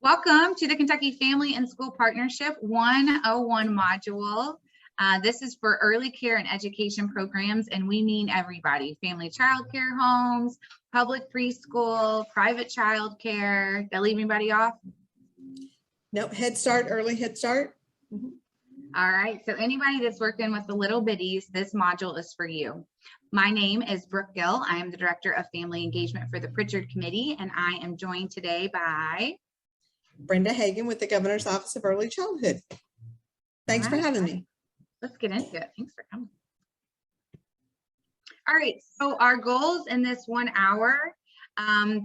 Welcome to the Kentucky Family and School Partnership 101 module. This is for early care and education programs, and we mean everybody: family child care homes, public preschool, private child care. Did I leave anybody off? Nope, Head Start, early Head Start. All right, so anybody that's working with the little bitties, this module is for you. My name is Brooke Gill. I am the Director of Family Engagement for the Pritchard Committee, and I am joined today by Brenda Hagan with the Governor's Office of Early Childhood. Thanks for having me. Let's get into it. Thanks for coming. All right, so our goals in this 1 hour,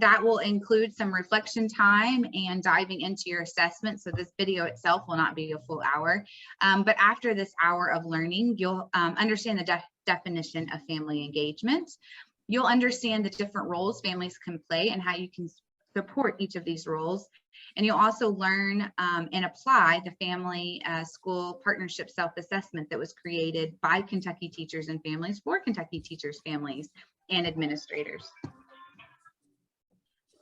that will include some reflection time and diving into your assessment. So this video itself will not be a full hour, but after this hour of learning, you'll understand the definition of family engagement. You'll understand the different roles families can play and how you can support each of these roles. And you'll also learn and apply the family school partnership self-assessment that was created by Kentucky Teachers and Families for Kentucky teachers, families, and administrators.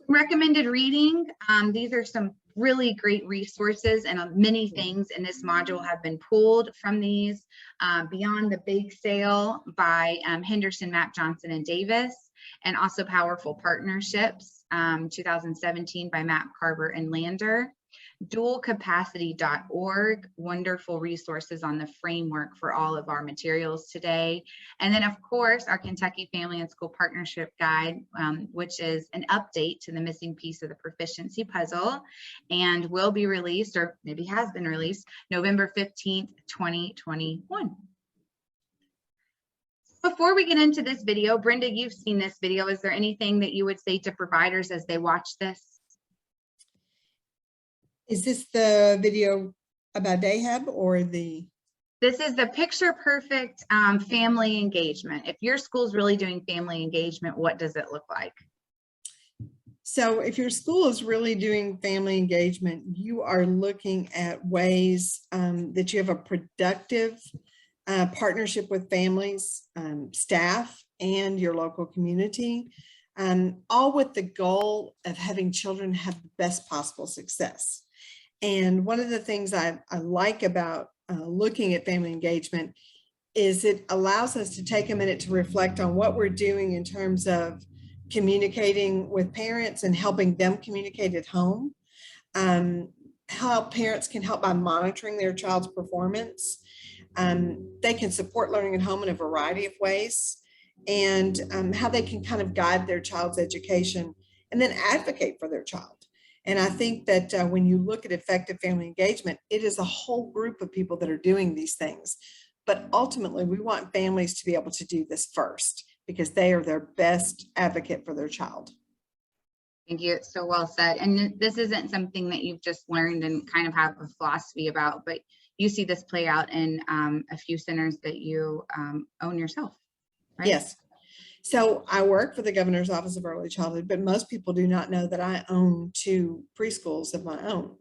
Recommended reading. These are some really great resources, and many things in this module have been pulled from these. Beyond the Big Sale by Henderson, Mapp, Johnson, and Davis, and also Powerful Partnerships, 2017 by Mapp, Carver, and Lander. Dualcapacity.org, wonderful resources on the framework for all of our materials today. And then, of course, our Kentucky Family and School Partnership Guide, which is an update to the missing piece of the proficiency puzzle, and will be released, or maybe has been released, November 15th, 2021. Before we get into this video, Brenda, you've seen this video. Is there anything that you would say to providers as they watch this? Is this the video about Dahab or the? This is the picture perfect family engagement. If your school's really doing family engagement, what does it look like? So if your school is really doing family engagement, you are looking at ways that you have a productive partnership with families, staff, and your local community, all with the goal of having children have the best possible success. And one of the things I like about looking at family engagement is it allows us to take a minute to reflect on what we're doing in terms of communicating with parents and helping them communicate at home, how parents can help by monitoring their child's performance. They can support learning at home in a variety of ways, and how they can kind of guide their child's education and then advocate for their child. And I think that when you look at effective family engagement, it is a whole group of people that are doing these things. But ultimately, we want families to be able to do this first because they are their best advocate for their child. Thank you. So well said. And this isn't something that you've just learned and kind of have a philosophy about, but you see this play out in a few centers that you own yourself, right? Yes. So I work for the Governor's Office of Early Childhood, but most people do not know that I own 2 preschools of my own.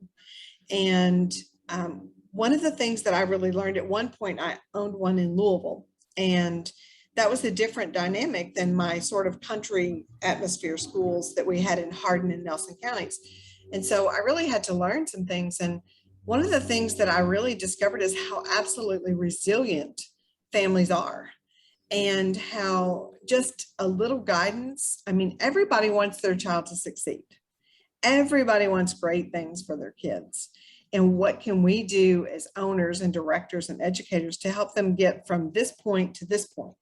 And one of the things that I really learned at one point, I owned one in Louisville, and that was a different dynamic than my sort of country atmosphere schools that we had in Hardin and Nelson counties. And so I really had to learn some things. And one of the things that I really discovered is how absolutely resilient families are, and how just a little guidance. I mean, everybody wants their child to succeed. Everybody wants great things for their kids. And what can we do as owners and directors and educators to help them get from this point to this point?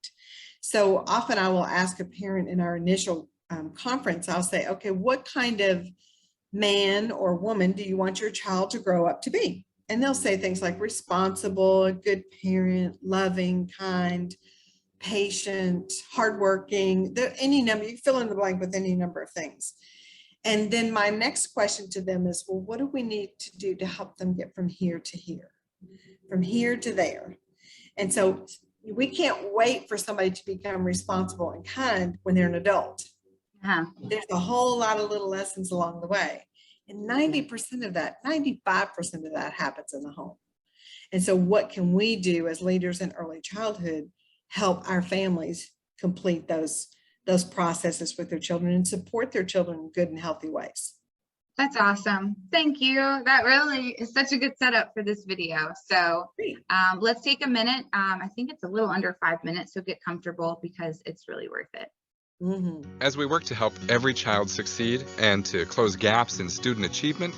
So often I will ask a parent in our initial conference, I'll say, okay, what kind of man or woman do you want your child to grow up to be? And they'll say things like responsible, a good parent, loving, kind, patient, hardworking, any number. You fill in the blank with any number of things. And then my next question to them is, well, what do we need to do to help them get from here to here, from here to there? And so we can't wait for somebody to become responsible and kind when they're an adult. There's a whole lot of little lessons along the way. And 90% of that, 95% of that happens in the home. And so what can we do as leaders in early childhood help our families complete those processes with their children and support their children in good and healthy ways? That's awesome. Thank you. That really is such a good setup for this video. So Great. let's take a minute. I think it's a little under 5 minutes, so get comfortable because it's really worth it. As we work to help every child succeed and to close gaps in student achievement,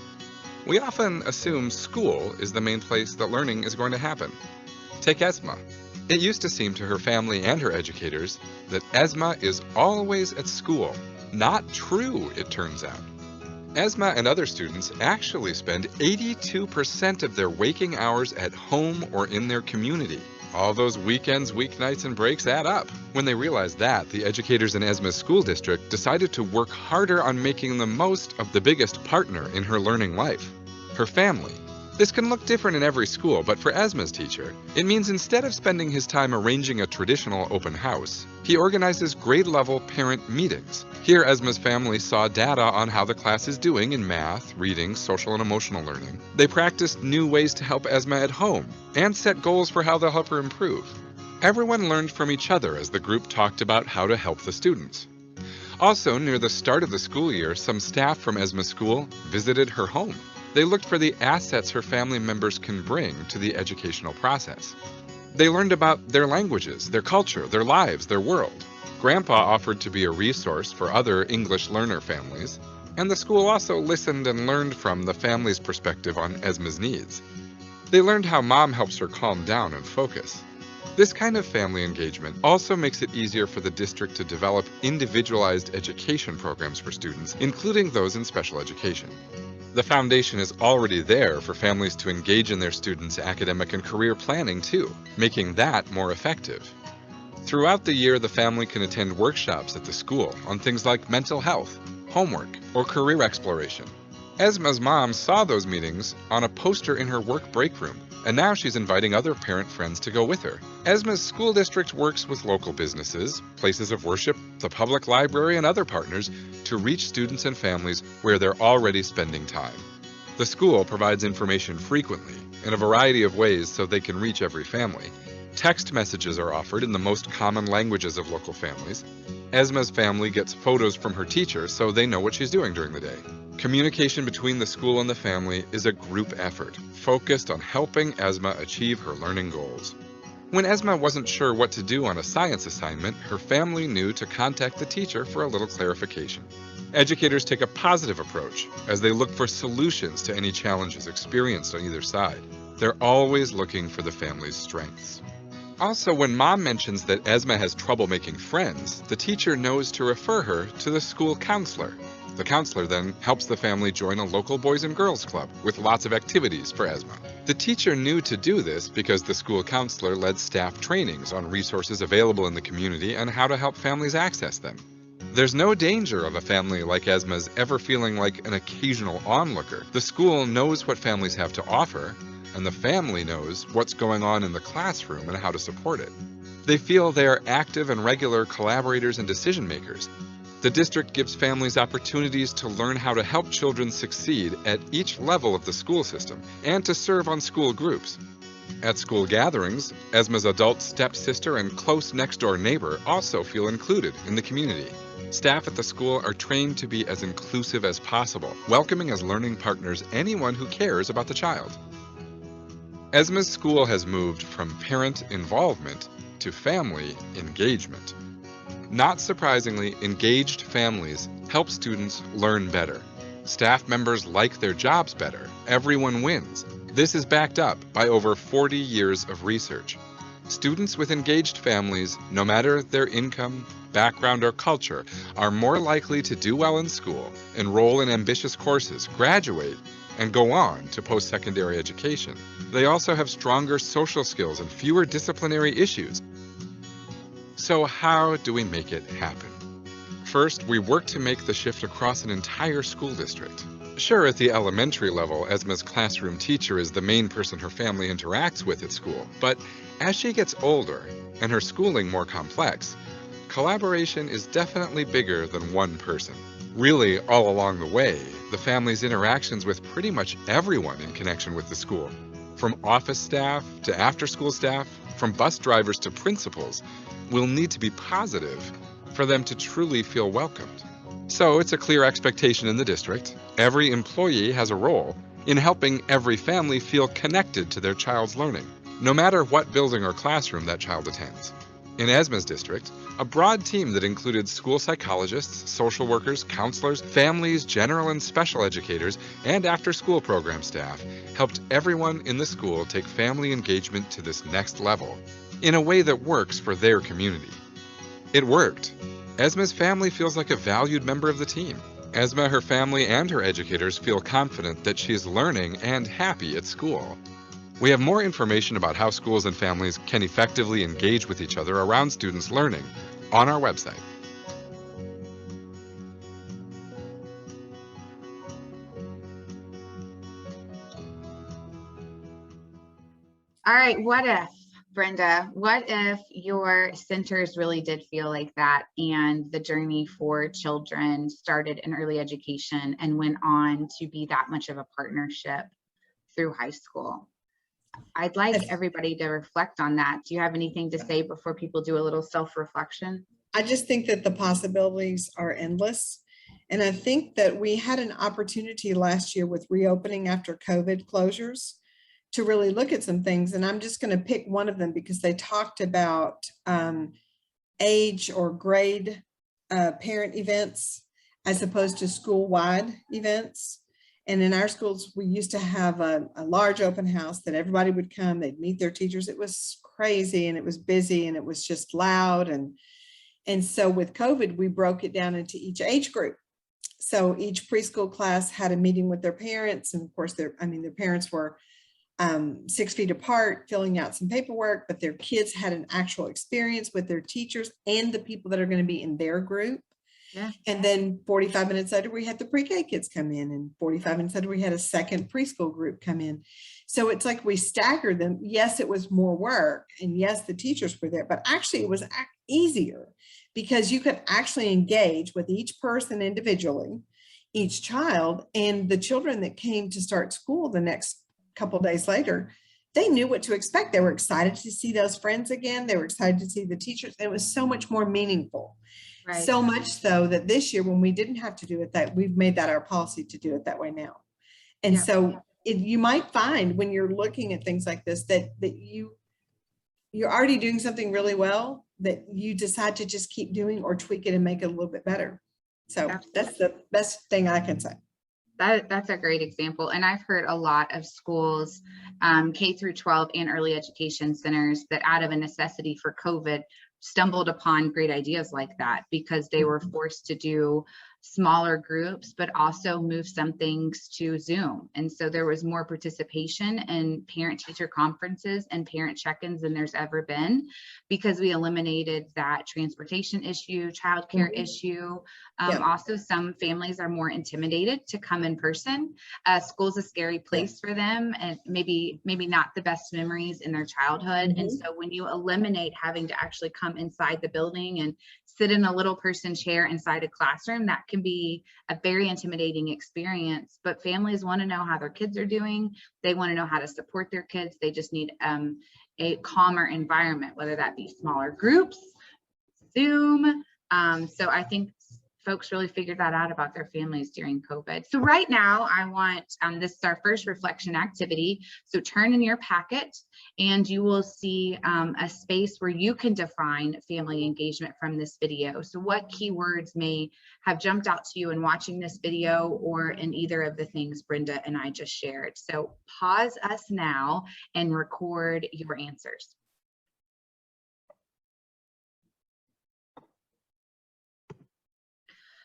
we often assume school is the main place that learning is going to happen. Take Esma. It used to seem to her family and her educators that Esma is always at school. Not true, it turns out. Esma and other students actually spend 82% of their waking hours at home or in their community. All those weekends, weeknights, and breaks add up. When they realized that, the educators in Esma's school district decided to work harder on making the most of the biggest partner in her learning life, her family. This can look different in every school, but for Esma's teacher, it means instead of spending his time arranging a traditional open house, he organizes grade-level parent meetings. Here, Esma's family saw data on how the class is doing in math, reading, social and emotional learning. They practiced new ways to help Esma at home and set goals for how they'll help her improve. Everyone learned from each other as the group talked about how to help the students. Also, near the start of the school year, some staff from Esma's school visited her home. They looked for the assets her family members can bring to the educational process. They learned about their languages, their culture, their lives, their world. Grandpa offered to be a resource for other English learner families, and the school also listened and learned from the family's perspective on Esma's needs. They learned how Mom helps her calm down and focus. This kind of family engagement also makes it easier for the district to develop individualized education programs for students, including those in special education. The foundation is already there for families to engage in their students' academic and career planning too, making that more effective. Throughout the year, the family can attend workshops at the school on things like mental health, homework, or career exploration. Esma's mom saw those meetings on a poster in her work break room, and now she's inviting other parent friends to go with her. Esma's school district works with local businesses, places of worship, the public library, and other partners to reach students and families where they're already spending time. The school provides information frequently in a variety of ways so they can reach every family. Text messages are offered in the most common languages of local families. Esma's family gets photos from her teacher so they know what she's doing during the day. Communication between the school and the family is a group effort, focused on helping Esma achieve her learning goals. When Esma wasn't sure what to do on a science assignment, her family knew to contact the teacher for a little clarification. Educators take a positive approach as they look for solutions to any challenges experienced on either side. They're always looking for the family's strengths. Also, when Mom mentions that Esma has trouble making friends, the teacher knows to refer her to the school counselor. The counselor then helps the family join a local Boys and Girls Club with lots of activities for Esma. The teacher knew to do this because the school counselor led staff trainings on resources available in the community and how to help families access them. There's no danger of a family like Esma's ever feeling like an occasional onlooker. The school knows what families have to offer, and the family knows what's going on in the classroom and how to support it. They feel they are active and regular collaborators and decision makers. The district gives families opportunities to learn how to help children succeed at each level of the school system and to serve on school groups. At school gatherings, Esma's adult stepsister and close next-door neighbor also feel included in the community. Staff at the school are trained to be as inclusive as possible, welcoming as learning partners anyone who cares about the child. Esma's school has moved from parent involvement to family engagement. Not surprisingly, engaged families help students learn better. Staff members like their jobs better. Everyone wins. This is backed up by over 40 years of research. Students with engaged families, no matter their income, background, or culture, are more likely to do well in school, enroll in ambitious courses, graduate, and go on to post-secondary education. They also have stronger social skills and fewer disciplinary issues. So how do we make it happen? First, we work to make the shift across an entire school district. Sure, at the elementary level, Esma's classroom teacher is the main person her family interacts with at school. But as she gets older and her schooling more complex, collaboration is definitely bigger than one person. Really, all along the way, the family's interactions with pretty much everyone in connection with the school, from office staff to after-school staff, from bus drivers to principals, will need to be positive for them to truly feel welcomed. So it's a clear expectation in the district. Every employee has a role in helping every family feel connected to their child's learning, no matter what building or classroom that child attends. In Esma's district, a broad team that included school psychologists, social workers, counselors, families, general and special educators, and after-school program staff helped everyone in the school take family engagement to this next level in a way that works for their community. It worked. Esma's family feels like a valued member of the team. Esma, her family, and her educators feel confident that she is learning and happy at school. We have more information about how schools and families can effectively engage with each other around students' learning on our website. All right, what if, Brenda, what if your centers really did feel like that and the journey for children started in early education and went on to be that much of a partnership through high school? I'd like everybody to reflect on that. Do you have anything to say before people do a little self-reflection? I just think that the possibilities are endless. And I think that we had an opportunity last year with reopening after COVID closures to really look at some things. And I'm just going to pick one of them because they talked about age or grade parent events as opposed to school-wide events. And in our schools, we used to have a large open house that everybody would come, they'd meet their teachers. It was crazy and it was busy and it was just loud. And so with COVID, we broke it down into each age group. So each preschool class had a meeting with their parents. And of course, their parents were 6 feet apart, filling out some paperwork, but their kids had an actual experience with their teachers and the people that are going to be in their group. Yeah. And then 45 minutes later, we had the pre-K kids come in, and 45 minutes later, we had a second preschool group come in. So it's like we staggered them. Yes, it was more work, and yes, the teachers were there, but actually it was easier because you could actually engage with each person individually, each child, and the children that came to start school the next couple of days later, they knew what to expect. They were excited to see those friends again. They were excited to see the teachers. It was so much more meaningful. Right. So much so that this year, when we didn't have to do it, that we've made that our policy to do it that way now. And yeah. So you might find when you're looking at things like this, that you're already doing something really well that you decide to just keep doing or tweak it and make it a little bit better. So absolutely. That's the best thing I can say. That's a great example. And I've heard a lot of schools, K through 12 and early education centers, that out of a necessity for COVID stumbled upon great ideas like that because they were forced to do smaller groups, but also move some things to Zoom. And so there was more participation in parent-teacher conferences and parent check-ins than there's ever been because we eliminated that transportation issue, childcare issue. Also, some families are more intimidated to come in person. School's a scary place for them, and maybe not the best memories in their childhood. And so when you eliminate having to actually come inside the building and sit in a little person chair inside a classroom, that can be a very intimidating experience. But families want to know how their kids are doing. They want to know how to support their kids. They just need a calmer environment, whether that be smaller groups, Zoom. So I think folks really figured that out about their families during COVID. So right now I want, this is our first reflection activity. So turn in your packet and you will see a space where you can define family engagement from this video. So what keywords may have jumped out to you in watching this video or in either of the things Brenda and I just shared. So pause us now and record your answers.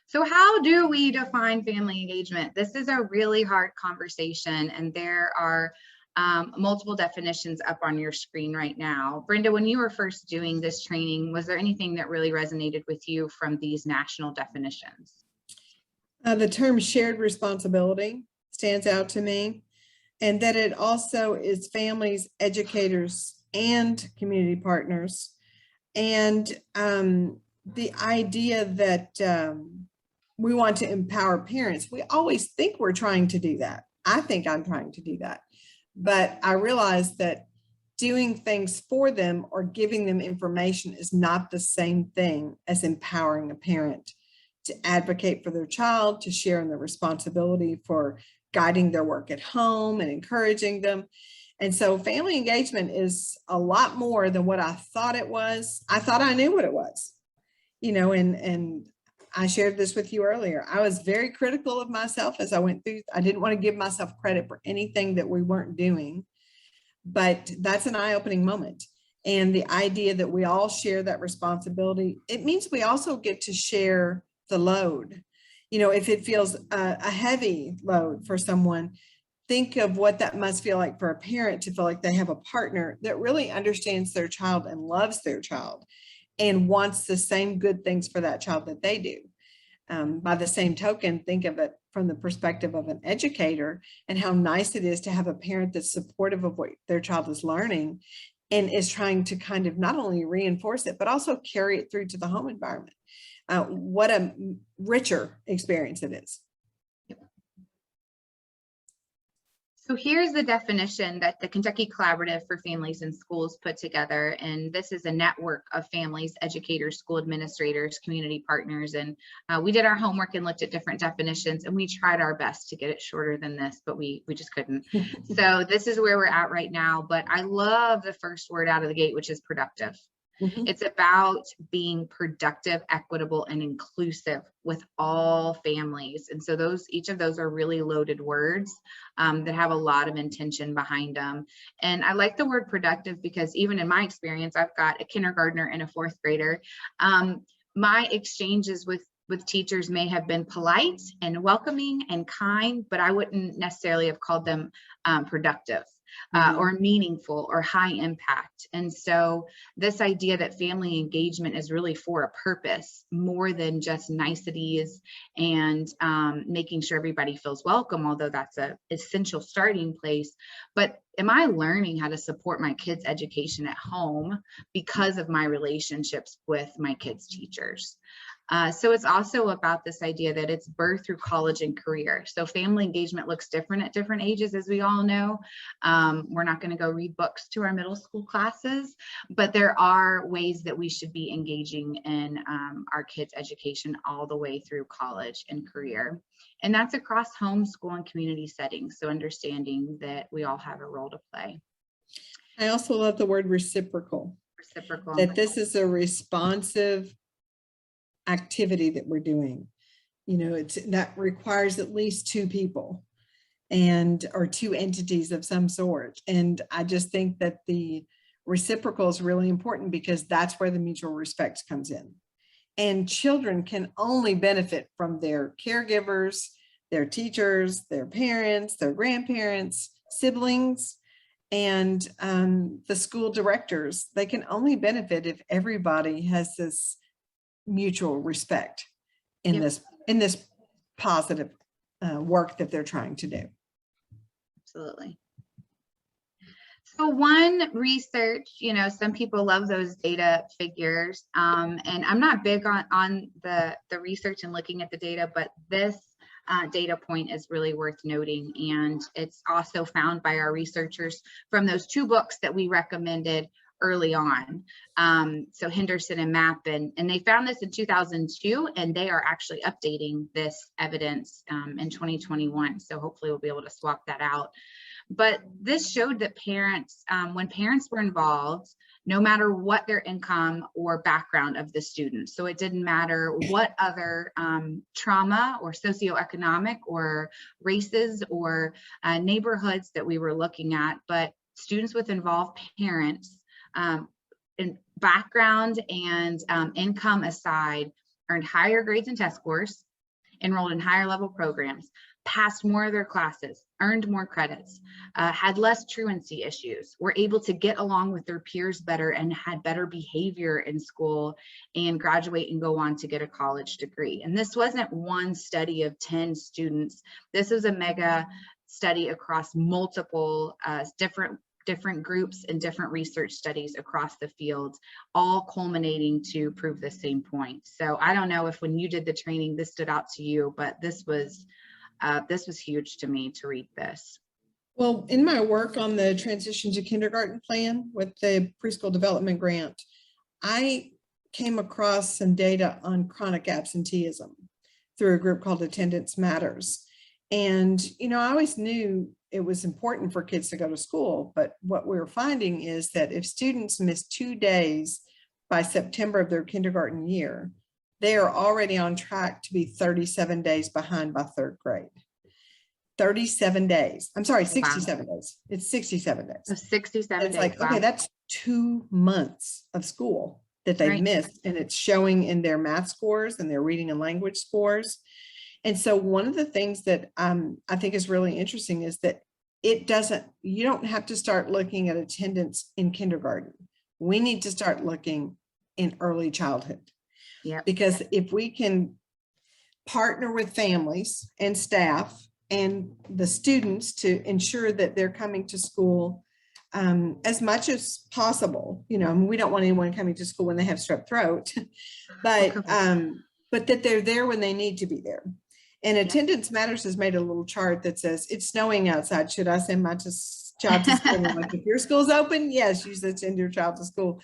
So how do we define family engagement? This is a really hard conversation, and there are multiple definitions up on your screen right now. Brenda, when you were first doing this training, was there anything that really resonated with you from these national definitions? The term shared responsibility stands out to me, and that it also is families, educators, and community partners. And the idea that we want to empower parents. We always think we're trying to do that. I think I'm trying to do that. But I realize that doing things for them or giving them information is not the same thing as empowering a parent to advocate for their child, to share in the responsibility for guiding their work at home and encouraging them. And so family engagement is a lot more than what I thought it was. I thought I knew what it was, and I shared this with you earlier. I was very critical of myself as I went through. I didn't want to give myself credit for anything that we weren't doing, but that's an eye-opening moment. And the idea that we all share that responsibility, it means we also get to share the load. If it feels a heavy load for someone, think of what that must feel like for a parent to feel like they have a partner that really understands their child and loves their child and wants the same good things for that child that they do. By the same token, think of it from the perspective of an educator and how nice it is to have a parent that's supportive of what their child is learning and is trying to kind of not only reinforce it, but also carry it through to the home environment. What a richer experience it is. So here's the definition that the Kentucky Collaborative for Families in Schools put together. And this is a network of families, educators, school administrators, community partners. And we did our homework and looked at different definitions, and we tried our best to get it shorter than this, but we just couldn't. So this is where we're at right now. But I love the first word out of the gate, which is productive. It's about being productive, equitable, and inclusive with all families. And so each of those are really loaded words that have a lot of intention behind them. And I like the word productive because even in my experience, I've got a kindergartner and a fourth grader. My exchanges with teachers may have been polite and welcoming and kind, but I wouldn't necessarily have called them productive. Or meaningful or high impact. And so this idea that family engagement is really for a purpose more than just niceties and making sure everybody feels welcome, although that's an essential starting place. But am I learning how to support my kids' education at home because of my relationships with my kids' teachers? So it's also about this idea that it's birth through college and career. So family engagement looks different at different ages, as we all know. We're not going to go read books to our middle school classes, but there are ways that we should be engaging in our kids' education all the way through college and career. And that's across home, school, and community settings. So understanding that we all have a role to play. I also love the word reciprocal. Reciprocal. That this is a responsive activity that we're doing. That requires at least two people or two entities of some sort. And I just think that the reciprocal is really important because that's where the mutual respect comes in. And children can only benefit from their caregivers, their teachers, their parents, their grandparents, siblings, and the school directors. They can only benefit if everybody has this mutual respect in this positive work that they're trying to do. Absolutely. So one research, some people love those data figures, and I'm not big on the research and looking at the data, but this data point is really worth noting, and it's also found by our researchers from those two books that we recommended early on. So Henderson and Mappin, and they found this in 2002, and they are actually updating this evidence in 2021. So hopefully we'll be able to swap that out. But this showed that parents, when parents were involved, no matter what their income or background of the student, so it didn't matter what other trauma or socioeconomic or races or neighborhoods that we were looking at, but students with involved parents, in background and income aside, earned higher grades and test scores, enrolled in higher level programs, passed more of their classes, earned more credits, had less truancy issues, were able to get along with their peers better and had better behavior in school and graduate and go on to get a college degree. And this wasn't one study of 10 students. This was a mega study across multiple different groups and different research studies across the field, all culminating to prove the same point. So I don't know if when you did the training, this stood out to you, but this was huge to me to read this. Well, in my work on the transition to kindergarten plan with the preschool development grant, I came across some data on chronic absenteeism. through a group called Attendance Matters. And, you know, I always knew it was important for kids to go to school, but what we were finding is that if students miss 2 days by September of their kindergarten year, they are already on track to be 37 days behind by third grade. 37 days. I'm sorry, 67 days. It's 67 days. So 67 It's days. like, okay, wow. that's 2 months of school that they've Right. missed, and it's showing in their math scores and their reading and language scores. And so one of the things that I think is really interesting is that you don't have to start looking at attendance in kindergarten. We need to start looking in early childhood. Yep. Because if we can partner with families and staff and the students to ensure that they're coming to school as much as possible, you know, I mean, we don't want anyone coming to school when they have strep throat, but that they're there when they need to be there. And Attendance Matters has made a little chart that says, it's snowing outside. Should I send my child to school? Like, if your school's open, yes, you should send your child to school.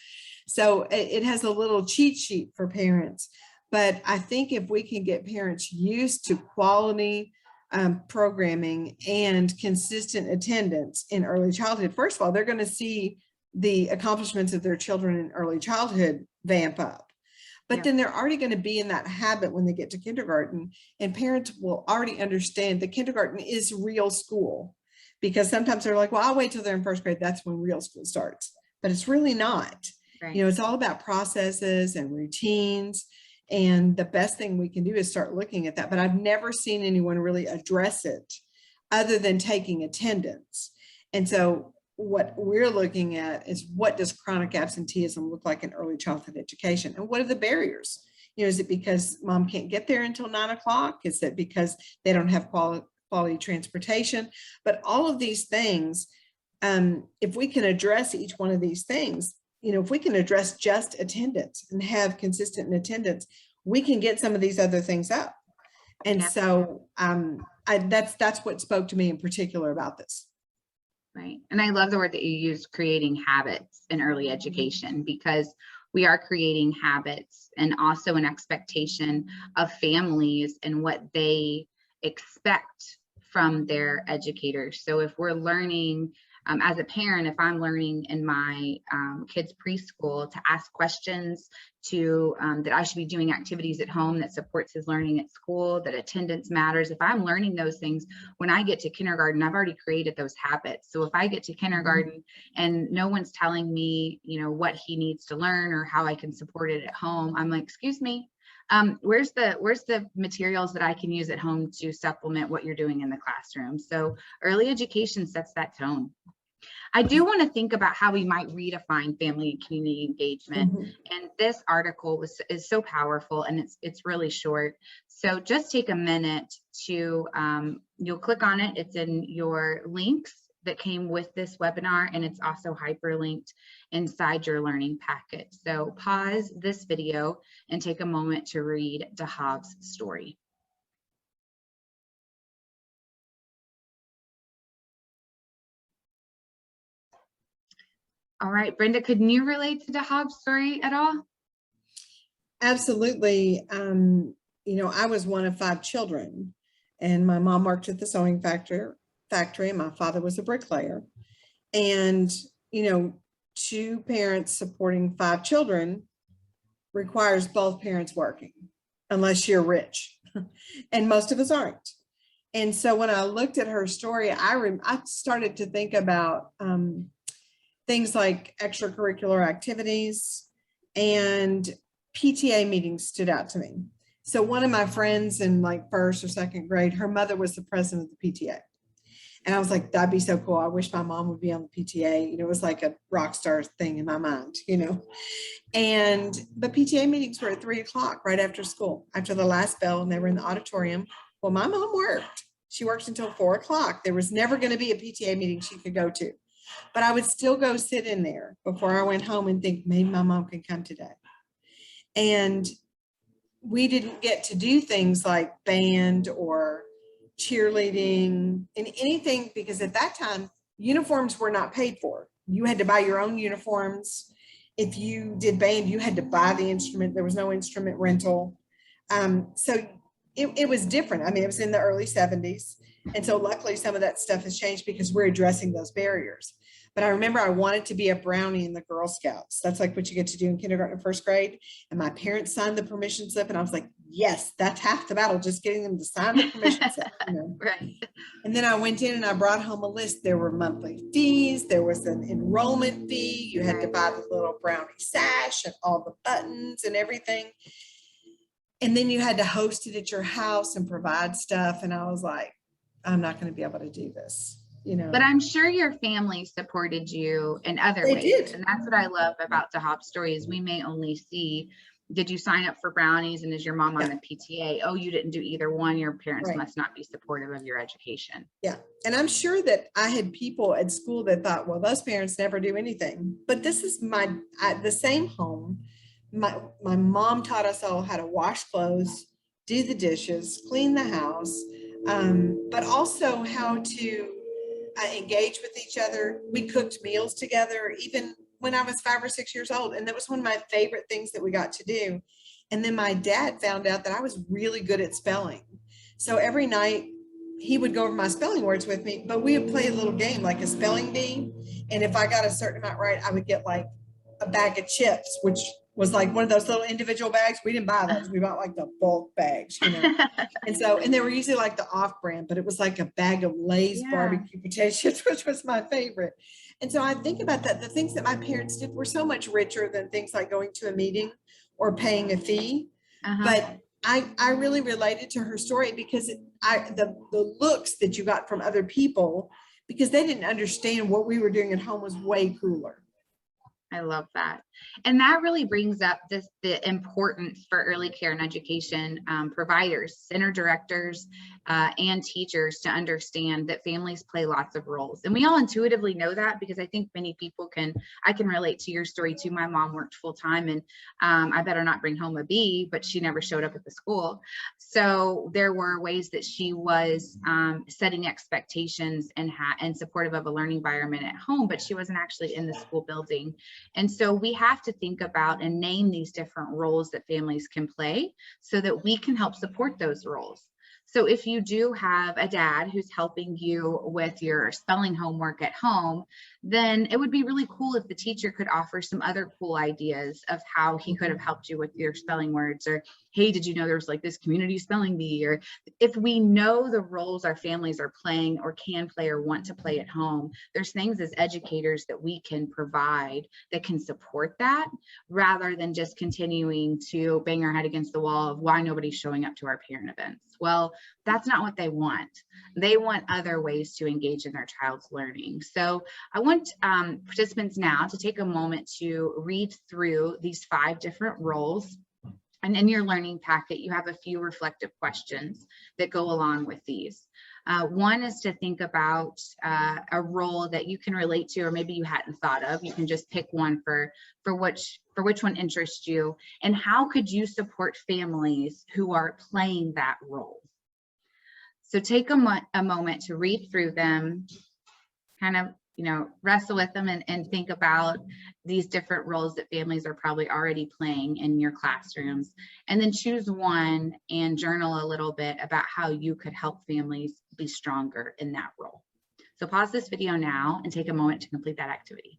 So it has a little cheat sheet for parents. But I think if we can get parents used to quality programming and consistent attendance in early childhood, first of all, they're going to see the accomplishments of their children in early childhood vamp up. But then they're already going to be in that habit when they get to kindergarten, and parents will already understand that kindergarten is real school, because sometimes they're like, well, I'll wait till they're in first grade. That's when real school starts. But it's really not. Right. You know, it's all about processes and routines. And the best thing we can do is start looking at that. But I've never seen anyone really address it other than taking attendance. And so what we're looking at is, what does chronic absenteeism look like in early childhood education? And what are the barriers? You know, is it because mom can't get there until 9 o'clock? Is it because they don't have quality transportation? But all of these things, if we can address each one of these things, you know, if we can address just attendance and have consistent attendance, we can get some of these other things up. And so that's what spoke to me in particular about this. Right. And I love the word that you used, creating habits in early education, because we are creating habits and also an expectation of families and what they expect from their educators. So if we're learning, as a parent, if I'm learning in my kids' preschool to ask questions, to that I should be doing activities at home that supports his learning at school, that attendance matters. If I'm learning those things, when I get to kindergarten, I've already created those habits. So if I get to kindergarten and no one's telling me, you know, what he needs to learn or how I can support it at home, I'm like, excuse me, where's the materials that I can use at home to supplement what you're doing in the classroom? So early education sets that tone. I do want to think about how we might redefine family and community engagement. And this article is so powerful, and it's really short. So just take a minute to, you'll click on it. It's in your links that came with this webinar, and it's also hyperlinked inside your learning packet. So pause this video and take a moment to read Dahav's story. All right, Brenda, could you relate to Dahav's story at all? Absolutely. You know, I was one of 5 children, and my mom worked at the sewing factory, and my father was a bricklayer. And, you know, 2 parents supporting 5 children requires both parents working, unless you're rich, and most of us aren't. And so when I looked at her story, I started to think about things like extracurricular activities, and PTA meetings stood out to me. So one of my friends in like 1st or 2nd grade, her mother was the president of the PTA. And I was like, that'd be so cool. I wish my mom would be on the PTA. You know, it was like a rock star thing in my mind, you know. And the PTA meetings were at 3 o'clock right after school, after the last bell, and they were in the auditorium. Well, my mom worked. She worked until 4 o'clock. There was never going to be a PTA meeting she could go to. But I would still go sit in there before I went home and think, maybe my mom can come today. And we didn't get to do things like band or cheerleading and anything, because at that time, uniforms were not paid for. You had to buy your own uniforms. If you did band, you had to buy the instrument. There was no instrument rental. So it was different. I mean, it was in the early 70s. And so luckily some of that stuff has changed because we're addressing those barriers. But I remember I wanted to be a brownie in the Girl Scouts. That's like what you get to do in kindergarten and first grade. And my parents signed the permission slip. And I was like, yes, that's half the battle, just getting them to sign the permission slip. You know? Right. And then I went in and I brought home a list. There were monthly fees. There was an enrollment fee. You had to buy the little brownie sash and all the buttons and everything. And then you had to host it at your house and provide stuff. And I was like, I'm not going to be able to do this, you know. But I'm sure your family supported you in other They ways. did. And that's what I love about the Hop story is we may only see, did you sign up for brownies and is your mom on the PTA? Oh, you didn't do either one. Your parents Right. must not be supportive of your education. Yeah. And I'm sure that I had people at school that thought, well, those parents never do anything. But this is the same home. My mom taught us all how to wash clothes, do the dishes, clean the house, but also how to engage with each other. We cooked meals together, even when I was 5 or 6 years old. And that was one of my favorite things that we got to do. And then my dad found out that I was really good at spelling. So every night he would go over my spelling words with me, but we would play a little game like a spelling bee. And if I got a certain amount right, I would get like a bag of chips, which was like one of those little individual bags. We didn't buy those. We bought like the bulk bags, you know. And they were usually like the off brand, but it was like a bag of Lay's barbecue potato chips, which was my favorite. And so I think about that. The things that my parents did were so much richer than things like going to a meeting or paying a fee. But I really related to her story because the looks that you got from other people, because they didn't understand what we were doing at home was way cooler. I love that. And that really brings up the importance for early care and education providers, center directors, and teachers to understand that families play lots of roles. And we all intuitively know that because I think many people I can relate to your story too. My mom worked full time and I better not bring home a B, but she never showed up at the school. So there were ways that she was setting expectations and supportive of a learning environment at home, but she wasn't actually in the school building. And so we have to think about and name these different roles that families can play so that we can help support those roles. So if you do have a dad who's helping you with your spelling homework at home, then it would be really cool if the teacher could offer some other cool ideas of how he could have helped you with your spelling words, or, hey, did you know there's like this community spelling bee? Or if we know the roles our families are playing or can play or want to play at home, there's things as educators that we can provide that can support that rather than just continuing to bang our head against the wall of why nobody's showing up to our parent events. Well, that's not what they want. They want other ways to engage in their child's learning. So I want participants now to take a moment to read through these 5 different roles. And in your learning packet, you have a few reflective questions that go along with these. One is to think about a role that you can relate to, or maybe you hadn't thought of. You can just pick one for which one interests you, and how could you support families who are playing that role? So take a moment to read through them, kind of, wrestle with them and think about these different roles that families are probably already playing in your classrooms, and then choose one and journal a little bit about how you could help families be stronger in that role. So pause this video now and take a moment to complete that activity.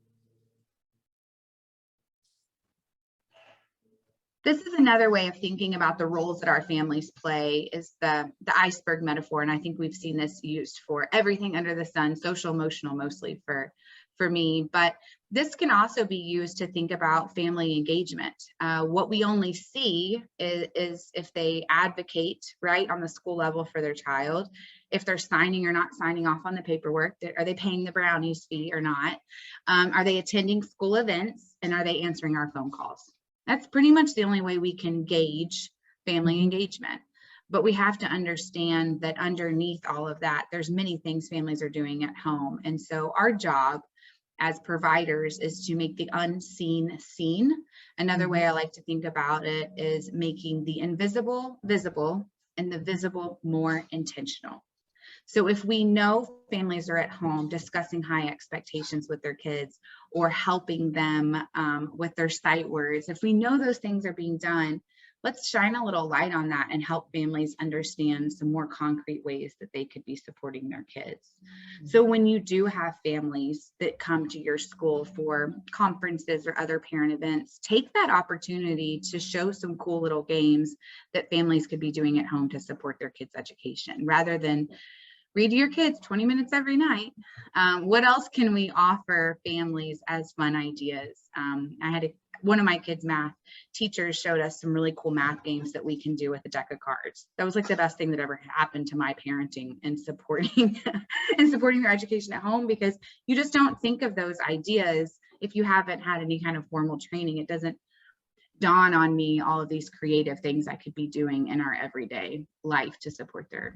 This is another way of thinking about the roles that our families play, is the iceberg metaphor. And I think we've seen this used for everything under the sun, social, emotional, mostly for me. But this can also be used to think about family engagement. What we only see is if they advocate, right, on the school level for their child, if they're signing or not signing off on the paperwork, are they paying the brownies fee or not? Are they attending school events, and are they answering our phone calls? That's pretty much the only way we can gauge family engagement. But we have to understand that underneath all of that, there's many things families are doing at home. And so our job as providers is to make the unseen seen. Another way I like to think about it is making the invisible visible and the visible more intentional. So if we know families are at home discussing high expectations with their kids or helping them with their sight words, if we know those things are being done, let's shine a little light on that and help families understand some more concrete ways that they could be supporting their kids. So when you do have families that come to your school for conferences or other parent events, take that opportunity to show some cool little games that families could be doing at home to support their kids' education, rather than read to your kids 20 minutes every night. What else can we offer families as fun ideas? One of my kids' math teachers showed us some really cool math games that we can do with a deck of cards. That was like the best thing that ever happened to my parenting and supporting and supporting their education at home, because you just don't think of those ideas if you haven't had any kind of formal training. It doesn't dawn on me all of these creative things I could be doing in our everyday life to support their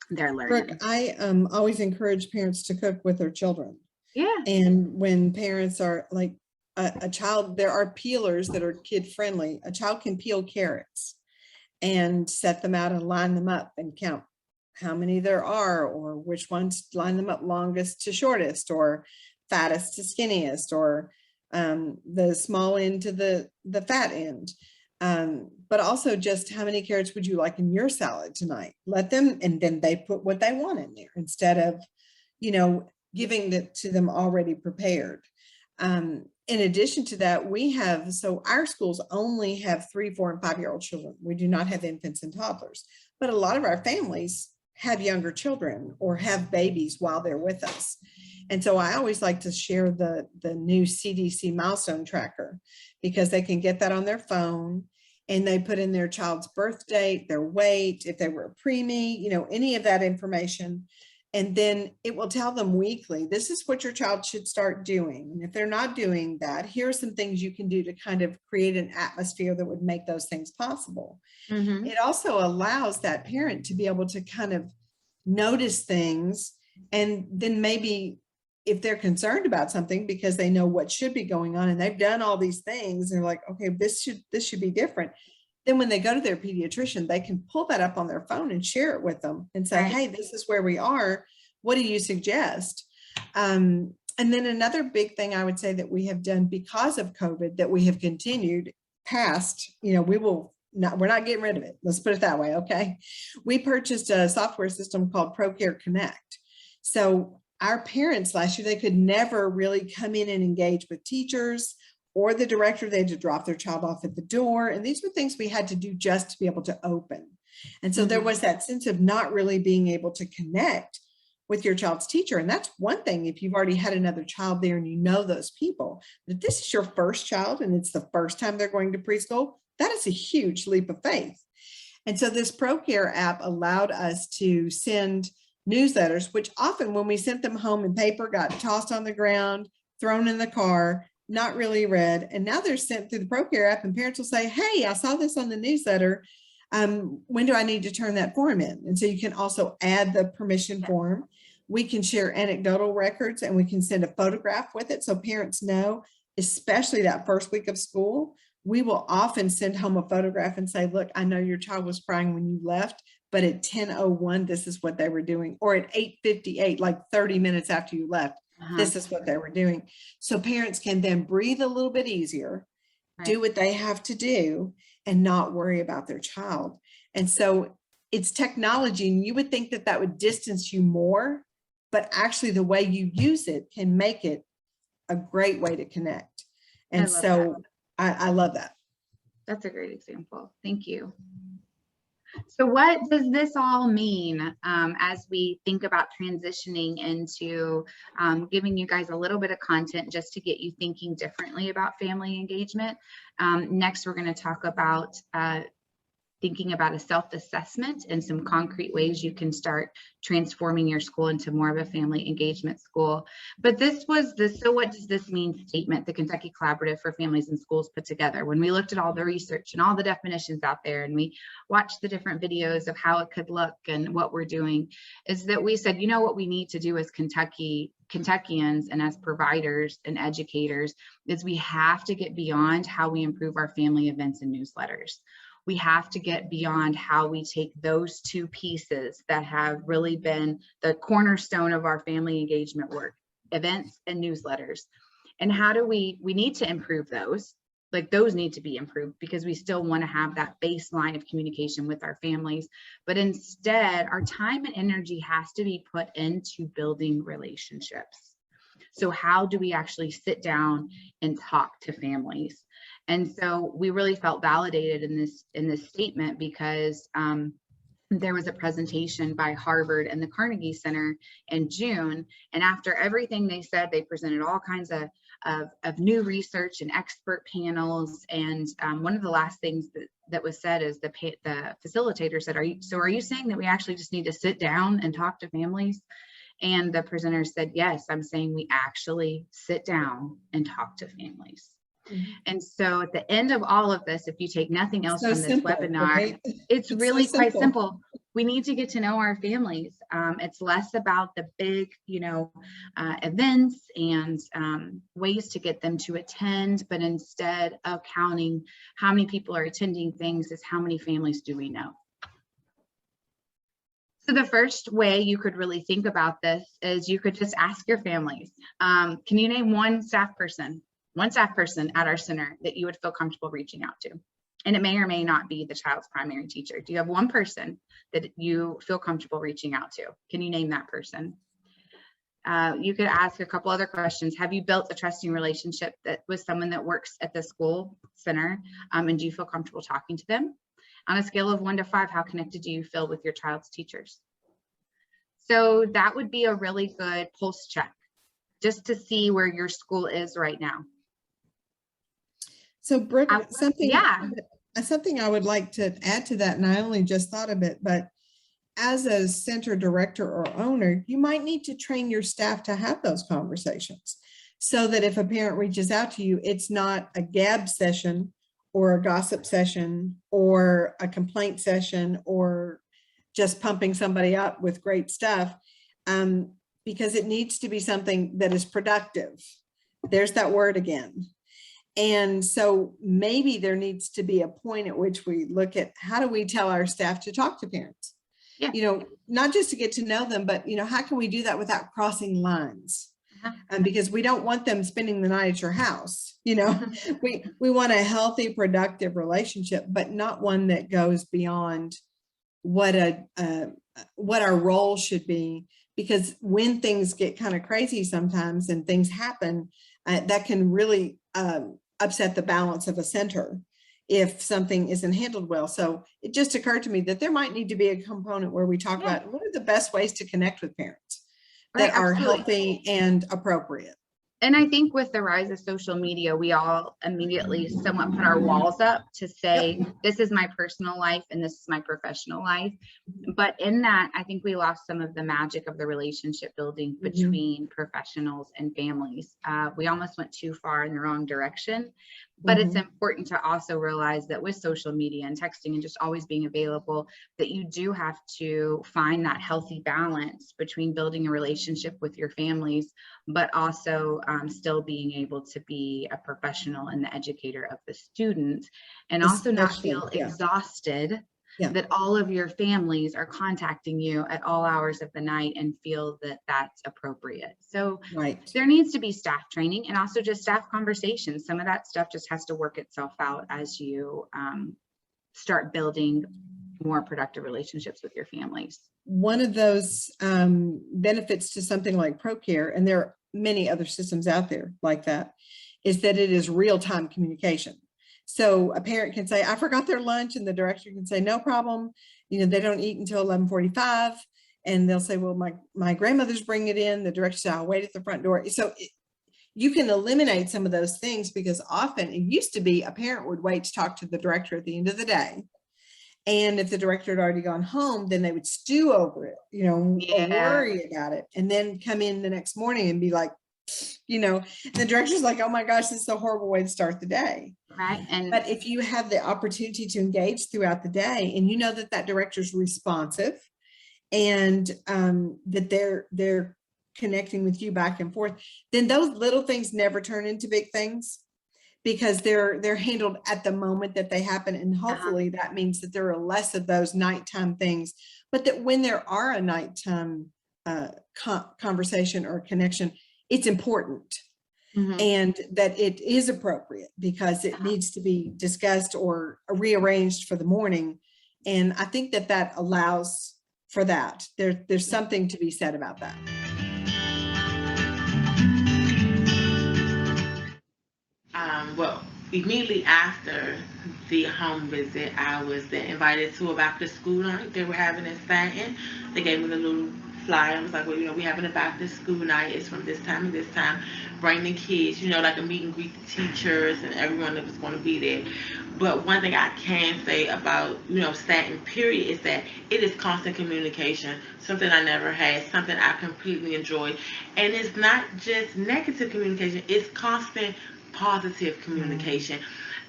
learning. Brooke, I always encourage parents to cook with their children. Yeah. And when parents are like a child, there are peelers that are kid friendly. A child can peel carrots and set them out and line them up and count how many there are, or which ones line them up longest to shortest, or fattest to skinniest, or the small end to the fat end. But also just how many carrots would you like in your salad tonight? Let them, and then they put what they want in there instead of, giving it to them already prepared. In addition to that, so our schools only have 3, 4, and 5-year-old children. We do not have infants and toddlers, but a lot of our families have younger children or have babies while they're with us. And so I always like to share the new CDC milestone tracker, because they can get that on their phone and they put in their child's birth date, their weight, if they were a preemie, any of that information. And then it will tell them weekly, this is what your child should start doing. And if they're not doing that, here are some things you can do to kind of create an atmosphere that would make those things possible. Mm-hmm. It also allows that parent to be able to kind of notice things, and then maybe if they're concerned about something because they know what should be going on and they've done all these things, and they're like, okay, this should be different. Then when they go to their pediatrician, they can pull that up on their phone and share it with them and say, hey, this is where we are. What do you suggest? And then another big thing I would say that we have done because of COVID that we have continued past, we're not getting rid of it. Let's put it that way. Okay. We purchased a software system called ProCare Connect. So our parents last year, they could never really come in and engage with teachers or the director. They had to drop their child off at the door. And these were things we had to do just to be able to open. And so there was that sense of not really being able to connect with your child's teacher. And that's one thing if you've already had another child there and you know those people. But if this is your first child and it's the first time they're going to preschool, that is a huge leap of faith. And so this ProCare app allowed us to send newsletters, which often when we sent them home in paper got tossed on the ground, thrown in the car, not really read. And now they're sent through the ProCare app, and parents will say, hey, I saw this on the newsletter. When do I need to turn that form in? And so you can also add the permission form. We can share anecdotal records, and we can send a photograph with it so parents know, especially that first week of school. We will often send home a photograph and say, look, I know your child was crying when you left, but at 10:01, this is what they were doing. Or at 8:58, like 30 minutes after you left, this is what they were doing. So parents can then breathe a little bit easier, do what they have to do, and not worry about their child. And so it's technology, and you would think that that would distance you more, but actually the way you use it can make it a great way to connect. And I love that. That's a great example. Thank you. So what does this all mean as we think about transitioning into giving you guys a little bit of content just to get you thinking differently about family engagement? Next, we're going to talk about thinking about a self-assessment and some concrete ways you can start transforming your school into more of a family engagement school. But this was the So What Does This Mean statement the Kentucky Collaborative for Families and Schools put together. When we looked at all the research and all the definitions out there, and we watched the different videos of how it could look and what we're doing, is that we said, what we need to do as Kentuckians and as providers and educators is we have to get beyond how we improve our family events and newsletters. We have to get beyond how we take those two pieces that have really been the cornerstone of our family engagement work, events and newsletters. And how do we need to improve those. like those need to be improved, because we still want to have that baseline of communication with our families. But instead, our time and energy has to be put into building relationships. So how do we actually sit down and talk to families? And so we really felt validated in this statement, because there was a presentation by Harvard and the Carnegie Center in June. And after everything they said, they presented all kinds of new research and expert panels. And one of the last things that was said is the facilitator said, are you saying that we actually just need to sit down and talk to families? And the presenter said, yes, I'm saying we actually sit down and talk to families. Mm-hmm. And so at the end of all of this, if you take nothing else from this webinar, right? It's really so quite simple. We need to get to know our families. It's less about the big, events and ways to get them to attend, but instead of counting how many people are attending things, is how many families do we know? So the first way you could really think about this is you could just ask your families, can you name one staff person at our center that you would feel comfortable reaching out to? And it may or may not be the child's primary teacher. Do you have one person that you feel comfortable reaching out to? Can you name that person? You could ask a couple other questions. Have you built a trusting relationship with someone that works at the school center? And do you feel comfortable talking to them? On a scale of 1 to 5, how connected do you feel with your child's teachers? So that would be a really good pulse check, just to see where your school is right now. So Brooke, something I would like to add to that, and I only just thought of it, but as a center director or owner, you might need to train your staff to have those conversations, so that if a parent reaches out to you, it's not a gab session or a gossip session or a complaint session or just pumping somebody up with great stuff, because it needs to be something that is productive. There's that word again. And so maybe there needs to be a point at which we look at, how do we tell our staff to talk to parents? Yeah. Not just to get to know them, but how can we do that without crossing lines? Because we don't want them spending the night at your house. We want a healthy, productive relationship, but not one that goes beyond what our role should be. Because when things get kind of crazy sometimes and things happen, that can really upset the balance of a center if something isn't handled well. So it just occurred to me that there might need to be a component where we talk about what are the best ways to connect with parents that are healthy and appropriate. And I think with the rise of social media, we all immediately somewhat put our walls up to say, this is my personal life and this is my professional life. But in that, I think we lost some of the magic of the relationship building between professionals and families. We almost went too far in the wrong direction. But it's important to also realize that with social media and texting and just always being available, that you do have to find that healthy balance between building a relationship with your families, but also still being able to be a professional and the educator of the student, and also not feel exhausted that all of your families are contacting you at all hours of the night and feel that that's appropriate. So there needs to be staff training and also just staff conversations. Some of that stuff just has to work itself out as you start building more productive relationships with your families. One of those benefits to something like ProCare, and there are many other systems out there like that, is that it is real-time communication. So a parent can say, I forgot their lunch, and the director can say, no problem. They don't eat until 11:45. And they'll say, well, my grandmother's bringing it in. The director said, I'll wait at the front door. So you can eliminate some of those things, because often it used to be a parent would wait to talk to the director at the end of the day. And if the director had already gone home, then they would stew over it, or worry about it, and then come in the next morning and be like, the director's like, oh my gosh, this is a horrible way to start the day. Right. But if you have the opportunity to engage throughout the day, and that director's responsive, and that they're connecting with you back and forth, then those little things never turn into big things, because they're handled at the moment that they happen. And hopefully that means that there are less of those nighttime things, but that when there are a nighttime conversation or connection, it's important. Mhm. and that it is appropriate because it needs to be discussed or rearranged for the morning. And I think that that allows for that. There's something to be said about that. Well, immediately after the home visit, I was then invited to a back to school night they were having in Stanton. They gave me the little flyer. I was like, well, we're having a back to school night. It's from this time and this time. Bring the kids, like a meet and greet the teachers and everyone that was going to be there. But one thing I can say about, Stanton, period, is that it is constant communication, something I never had, something I completely enjoyed. And it's not just negative communication, it's constant positive communication.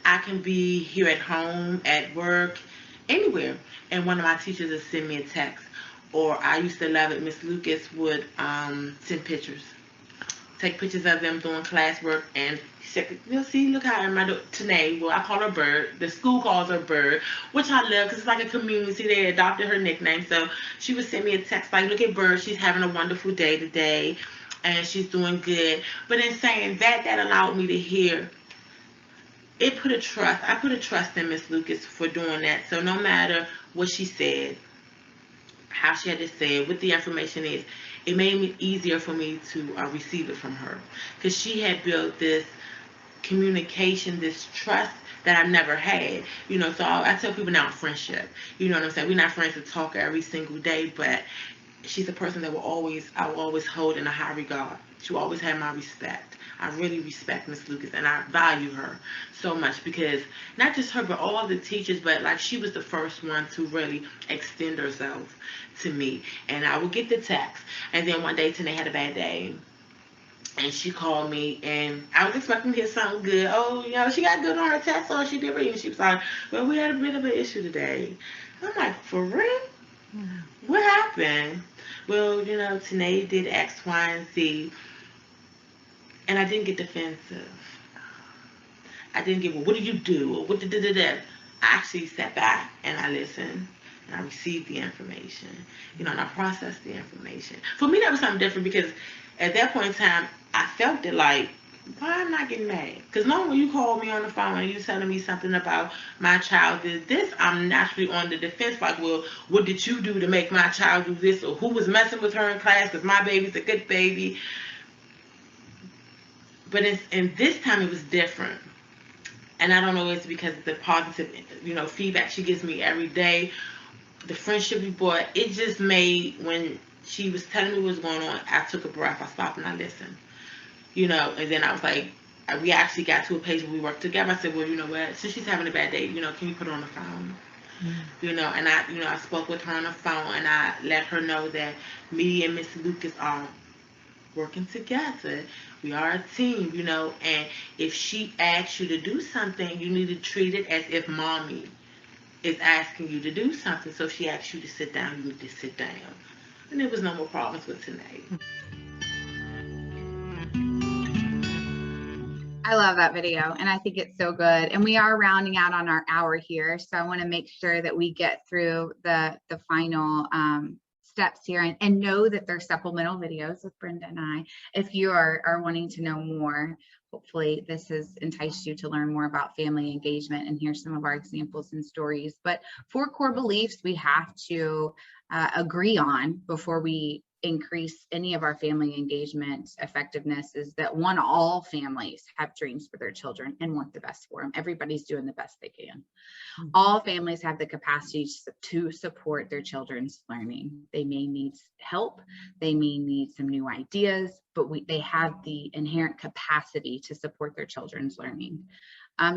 I can be here at home, at work, anywhere, and one of my teachers would send me a text. Or I used to love it, Miss Lucas would send pictures. Take pictures of them doing classwork, and she said, you'll see, look how my Tanae, well, I call her Bird. The school calls her Bird, which I love because it's like a community. They adopted her nickname. So she would send me a text like, look at Bird. She's having a wonderful day today, and she's doing good. But in saying that, that allowed me to hear. I put a trust in Miss Lucas for doing that. So no matter what she said, how she had to say it, what the information is, it made it easier for me to receive it from her, because she had built this communication, this trust that I never had. So I tell people now, friendship. You know what I'm saying? We're not friends to talk every single day, but she's a person that I will always hold in a high regard. She will always have my respect. I really respect Miss Lucas, and I value her so much, because not just her, but all the teachers, but like she was the first one to really extend herself to me. And I would get the text, and then one day Tanae had a bad day, and she called me, and I was expecting to hear something good. Oh, she got good on her test, or she did read, and she was like, well, we had a bit of an issue today. I'm like, for real? What happened? Well, Tanae did X, Y, and Z, and I didn't get defensive. I didn't get, well, what did you do? Or what did I actually sat back and I listened, and I received the information, and I processed the information. For me, that was something different, because at that point in time, I felt it like, why am I not getting mad? Because normally when you call me on the phone and you telling me something about my child did this, I'm naturally on the defense, like, well, what did you do to make my child do this? Or who was messing with her in class, because my baby's a good baby. But in this time, it was different. And I don't know, it's because of the positive, feedback she gives me every day, the friendship we bought. It just made, when she was telling me what was going on, I took a breath, I stopped, and I listened. And then I was like, we actually got to a page where we worked together. I said, well, you know what, since she's having a bad day, can you put her on the phone? And I spoke with her on the phone, and I let her know that me and Miss Lucas are working together. We are a team, and if she asks you to do something, you need to treat it as if mommy is asking you to do something. So if she asks you to sit down, you need to sit down. And there was no more problems with Tanae. I love that video, and I think it's so good. And we are rounding out on our hour here, so I want to make sure that we get through the final steps here, and know that there's supplemental videos with Brenda and I. If you are wanting to know more, hopefully this has enticed you to learn more about family engagement and hear some of our examples and stories. But 4 core beliefs we have to agree on before we increase any of our family engagement effectiveness is that, one, all families have dreams for their children and want the best for them. Everybody's doing the best they can. All families have the capacity to support their children's learning. They may need help, they may need some new ideas, but they have the inherent capacity to support their children's learning.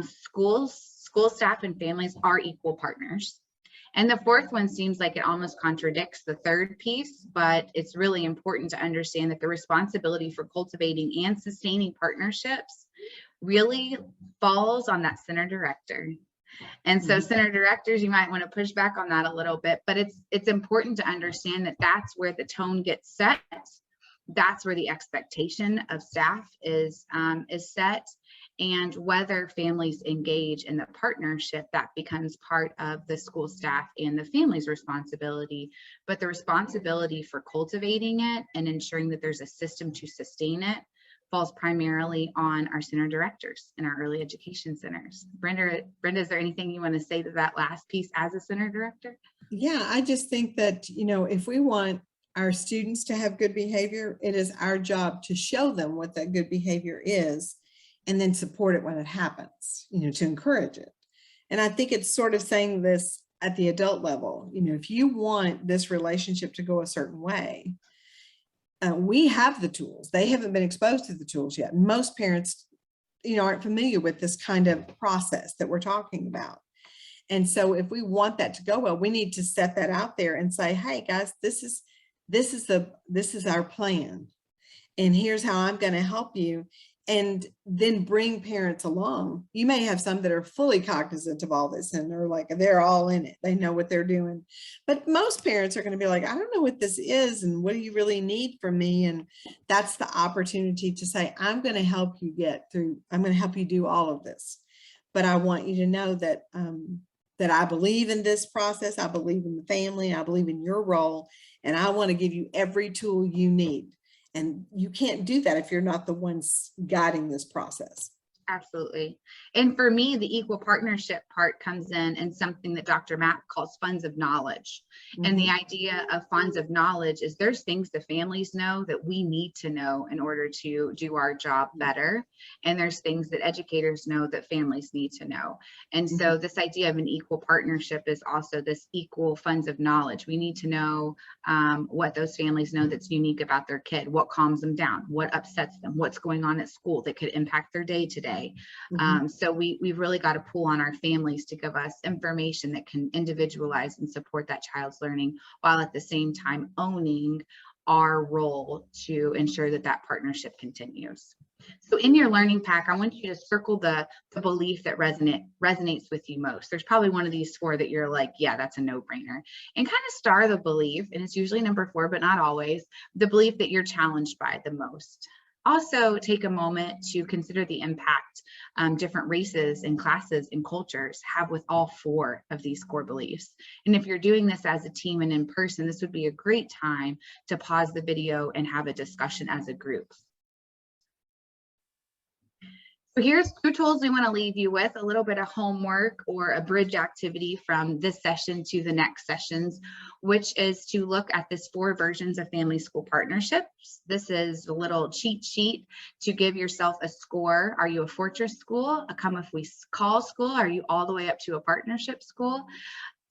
School staff and families are equal partners. And the 4th one seems like it almost contradicts the 3rd piece, but it's really important to understand that the responsibility for cultivating and sustaining partnerships really falls on that center director. And so center directors, you might want to push back on that a little bit, but it's important to understand that that's where the tone gets set. That's where the expectation of staff is set. And whether families engage in the partnership, that becomes part of the school staff and the family's responsibility. But the responsibility for cultivating it and ensuring that there's a system to sustain it falls primarily on our center directors and our early education centers. Brenda, is there anything you want to say to that last piece as a center director? Yeah, I just think that, if we want our students to have good behavior, it is our job to show them what that good behavior is and then support it when it happens, to encourage it. And I think it's sort of saying this at the adult level, if you want this relationship to go a certain way, we have the tools. They haven't been exposed to the tools yet. Most parents, aren't familiar with this kind of process that we're talking about. And so if we want that to go well, we need to set that out there and say, hey guys, this is our plan. And here's how I'm going to help you. And then bring parents along. You may have some that are fully cognizant of all this and they're all in it. They know what they're doing. But most parents are going to be like, I don't know what this is. And what do you really need from me? And that's the opportunity to say, I'm going to help you get through. I'm going to help you do all of this. But I want you to know that, that I believe in this process. I believe in the family. I believe in your role. And I want to give you every tool you need. And you can't do that if you're not the ones guiding this process. Absolutely. And for me, the equal partnership part comes in and something that Dr. Mapp calls funds of knowledge. Mm-hmm. And the idea of funds of knowledge is there's things the families know that we need to know in order to do our job better. And there's things that educators know that families need to know. And so this idea of an equal partnership is also this equal funds of knowledge. We need to know what those families know that's unique about their kid, what calms them down, what upsets them, what's going on at school that could impact their day to day. So we've really got to pull on our families to give us information that can individualize and support that child's learning, while at the same time owning our role to ensure that that partnership continues. So in your learning pack, I want you to circle the belief that resonates with you most. There's probably one of these 4 that you're like, yeah, that's a no-brainer. And kind of star the belief, and it's usually number 4, but not always, the belief that you're challenged by the most. Also take a moment to consider the impact different races and classes and cultures have with all 4 of these core beliefs. And if you're doing this as a team and in person, this would be a great time to pause the video and have a discussion as a group. So here's 2 tools we want to leave you with, a little bit of homework or a bridge activity from this session to the next sessions, which is to look at this 4 versions of family school partnerships. This is a little cheat sheet to give yourself a score. Are you a fortress school, a come if we call school? Are you all the way up to a partnership school?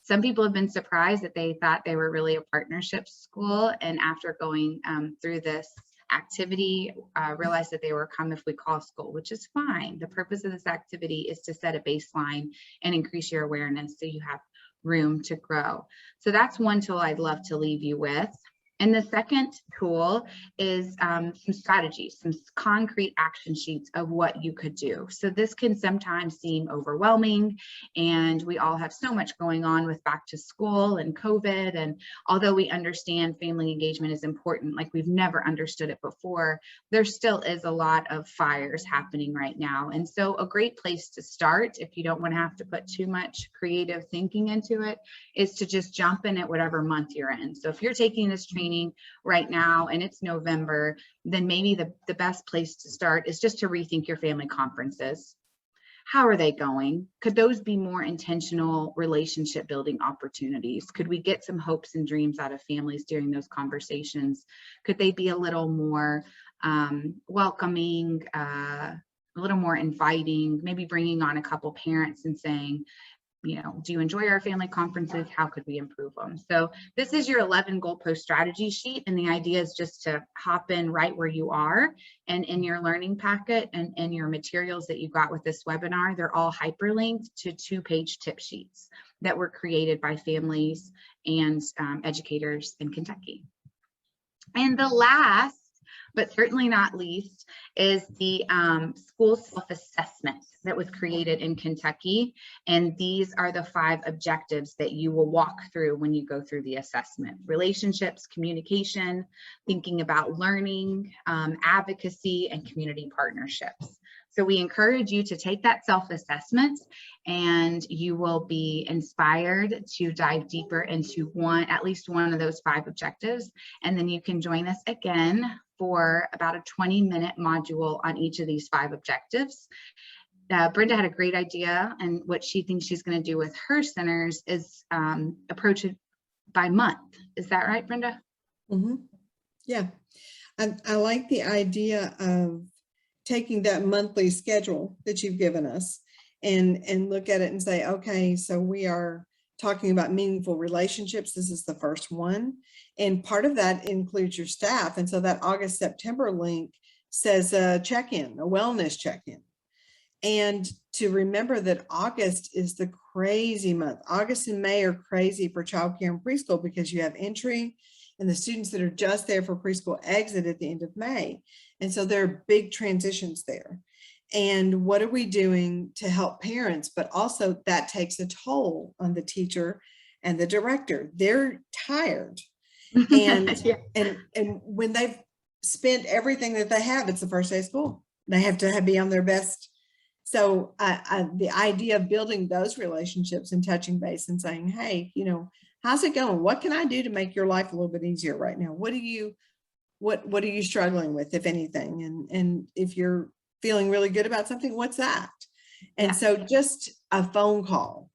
Some people have been surprised that they thought they were really a partnership school, and after going through this activity, realized that they were come if we call school, which is fine. The purpose of this activity is to set a baseline and increase your awareness so you have room to grow. So that's one tool I'd love to leave you with. And the second tool is some strategies, some concrete action sheets of what you could do. So this can sometimes seem overwhelming, and we all have so much going on with back to school and COVID. And although we understand family engagement is important, like we've never understood it before, there still is a lot of fires happening right now. And so a great place to start, if you don't want to have to put too much creative thinking into it, is to just jump in at whatever month you're in. So if you're taking this training right now and it's November, then maybe the best place to start is just to rethink your family conferences. How are they going? Could those be more intentional relationship building opportunities? Could we get some hopes and dreams out of families during those conversations? Could they be a little more welcoming, a little more inviting, maybe bringing on a couple parents and saying, do you enjoy our family conferences? How could we improve them? So this is your 11 goalpost strategy sheet. And the idea is just to hop in right where you are, and in your learning packet and your materials that you got with this webinar, they're all hyperlinked to 2-page tip sheets that were created by families and educators in Kentucky. And the last, but certainly not least, is the school self-assessment that was created in Kentucky. And these are the 5 objectives that you will walk through when you go through the assessment: relationships, communication, thinking about learning, advocacy, and community partnerships. So we encourage you to take that self-assessment, and you will be inspired to dive deeper into at least one of those 5 objectives. And then you can join us again for about a 20-minute module on each of these 5 objectives. Brenda had a great idea, and what she thinks she's going to do with her centers is approach it by month. Is that right, Brenda? Mm-hmm. Yeah, I like the idea of taking that monthly schedule that you've given us and look at it and say, okay, so we are talking about meaningful relationships. This is the first one. And part of that includes your staff. And so that August, September link says a check-in, a wellness check-in. And to remember that August is the crazy month. August and May are crazy for childcare and preschool because you have entry and the students that are just there for preschool exit at the end of May. And so there are big transitions there. And what are we doing to help parents? But also that takes a toll on the teacher and the director. They're tired. And, Yeah. and when they've spent everything that they have, it's the first day of school. They have to be on their best. So the idea of building those relationships and touching base and saying, hey, you know, how's it going? What can I do to make your life a little bit easier right now? What are you struggling with, if anything? And if you're feeling really good about something, what's that? And Yeah. so just a phone call,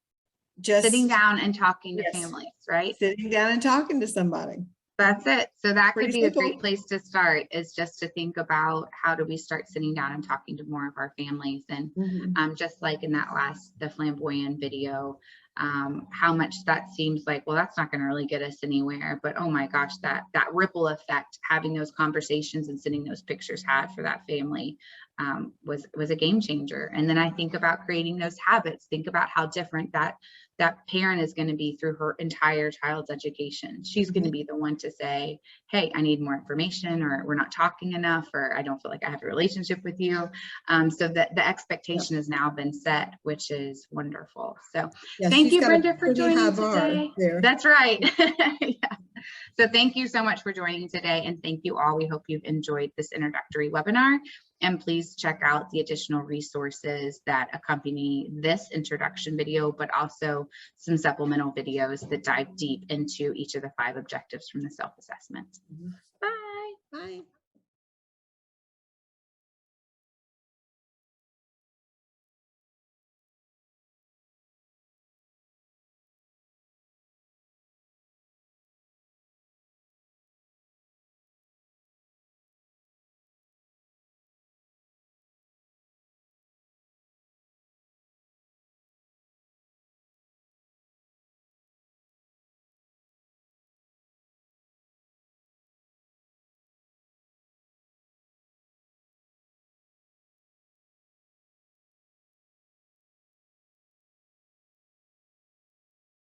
just Sitting down and talking to Yes. families, right? Sitting down and talking to somebody. That's it. So that could Pretty be simple. a great place to start, is just to think about how do we start sitting down and talking to more of our families. And Mhm. just like in that the flamboyant video, how much that seems like, well, that's not going to really get us anywhere. But oh my gosh, that ripple effect, having those conversations and sending those pictures had for that family was a game changer. And then I think about creating those habits. Think about how different that parent is going to be through her entire child's education. She's going to be the one to say, hey, I need more information, or we're not talking enough, or I don't feel like I have a relationship with you. So that the expectation has now been set, which is wonderful. So Yeah, thank she's you, got a Brenda, for pretty high joining bar today. there. That's right. Yeah. So thank you so much for joining today. And thank you all. We hope you've enjoyed this introductory webinar. And please check out the additional resources that accompany this introduction video, but also some supplemental videos that dive deep into each of the 5 objectives from the self-assessment. Bye. Bye.